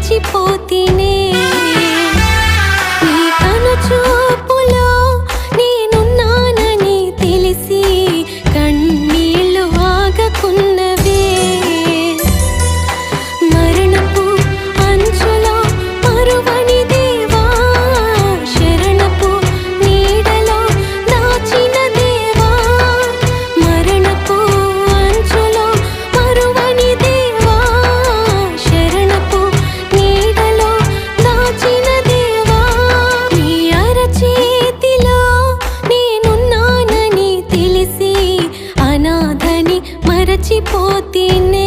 మరచిపోతినే నీ కనుచూపులో నేనున్నానని తెలిసి కన్నీళ్లు ఆగకున్నవే మరణపు అంచులో మరువని దేవా శరణపు నీడలో దాచిన దేవా మరణపు అంచులో మరువని దేవా శరణపు నీడలో దాచిన దేవా నీ అరచేతిలో నేనున్నానని తెలిసి అనాథని మరచిపోతినే